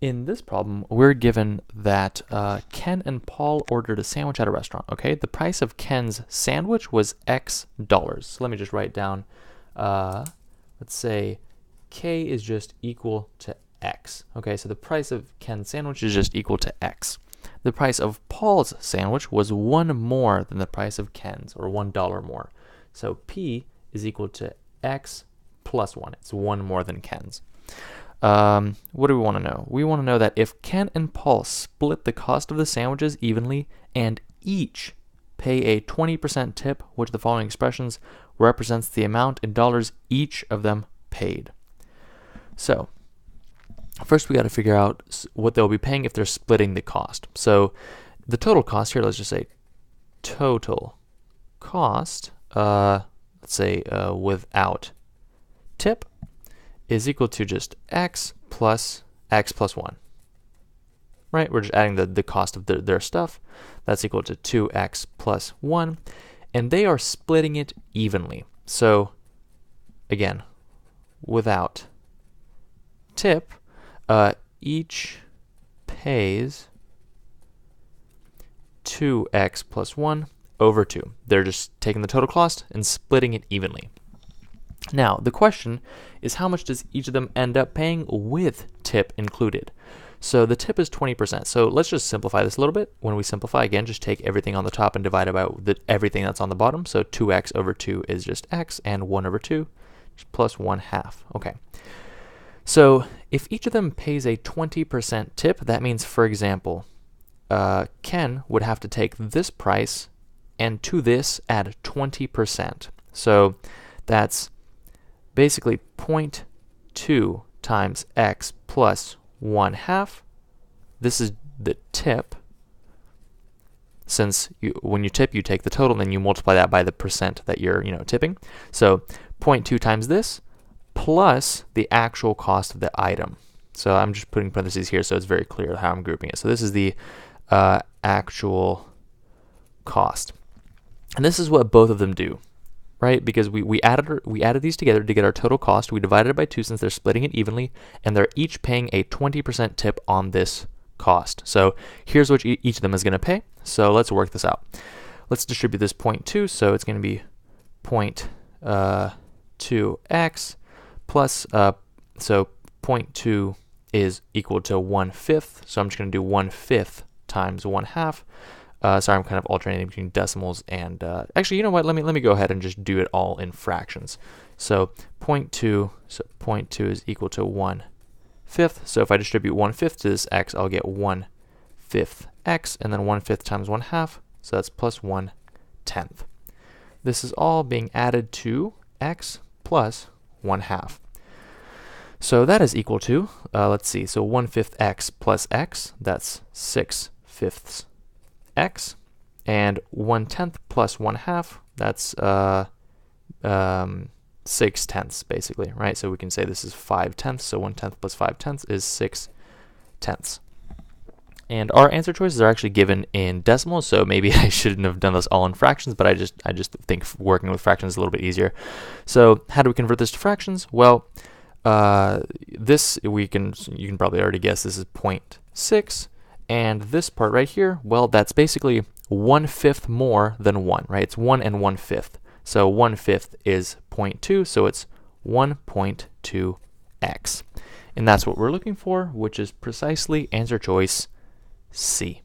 In this problem, we're given that Ken and Paul ordered a sandwich at a restaurant, okay? The price of Ken's sandwich was X dollars. So let me just write down, let's say K is just equal to X, okay? So the price of Ken's sandwich is just equal to X. The price of Paul's sandwich was 1 more than the price of Ken's, or $1 more. So P is equal to X plus 1. It's 1 more than Ken's. What do we want to know? We want to know that if Ken and Paul split the cost of the sandwiches evenly and each pay a 20% tip, which the following expressions represents the amount in dollars each of them paid. So, first we got to figure out what they'll be paying if they're splitting the cost. So, the total cost here, let's just say total cost, let's say without tip, is equal to just x plus 1. Right? We're just adding the cost of their stuff. That's equal to 2x plus 1. And they are splitting it evenly. So, again, without tip, each pays 2x plus 1 over 2. They're just taking the total cost and splitting it evenly. Now, the question is how much does each of them end up paying with tip included? So the tip is 20%. So let's just simplify this a little bit. When we simplify, again, just take everything on the top and divide it by everything that's on the bottom. So 2x over 2 is just x, and 1 over 2 is plus 1/2. Okay. So if each of them pays a 20% tip, that means, for example, Ken would have to take this price and to this add 20%. So that's basically 0.2 times x plus 1/2. This is the tip. Since when you tip, you take the total, and then you multiply that by the percent that you're tipping. So 0.2 times this plus the actual cost of the item. So I'm just putting parentheses here so it's very clear how I'm grouping it. So this is the actual cost. And this is what both of them do. Right, because we added these together to get our total cost. We divided it by 2 since they're splitting it evenly, and they're each paying a 20% tip on this cost. So here's what each of them is going to pay. So let's work this out. Let's distribute this 0.2, so it's going to be 0.2x plus, so 0.2 is equal to 1/5, so I'm just going to do 1/5 times 1/2. Sorry, I'm kind of alternating between decimals and, actually, you know what, let me go ahead and just do it all in fractions. So 0.2 is equal to 1/5. So if I distribute 1/5 to this x, I'll get 1/5 x, and then 1/5 times 1/2, so that's plus 1/10. This is all being added to x plus 1/2. So that is equal to, let's see, so 1/5 x plus x, that's 6/5 x, and 1/10 plus 1/2, that's 6/10 basically, right? So we can say this is 5/10, so 1/10 plus 5/10 is 6/10. And our answer choices are actually given in decimals, so maybe I shouldn't have done this all in fractions, but I just think working with fractions is a little bit easier. So how do we convert this to fractions? Well, you can probably already guess this is 0.6. And this part right here, well, that's basically 1/5 more than 1, right? It's 1 and 1/5. So 1/5 is 0.2, so it's 1.2x. And that's what we're looking for, which is precisely answer choice C.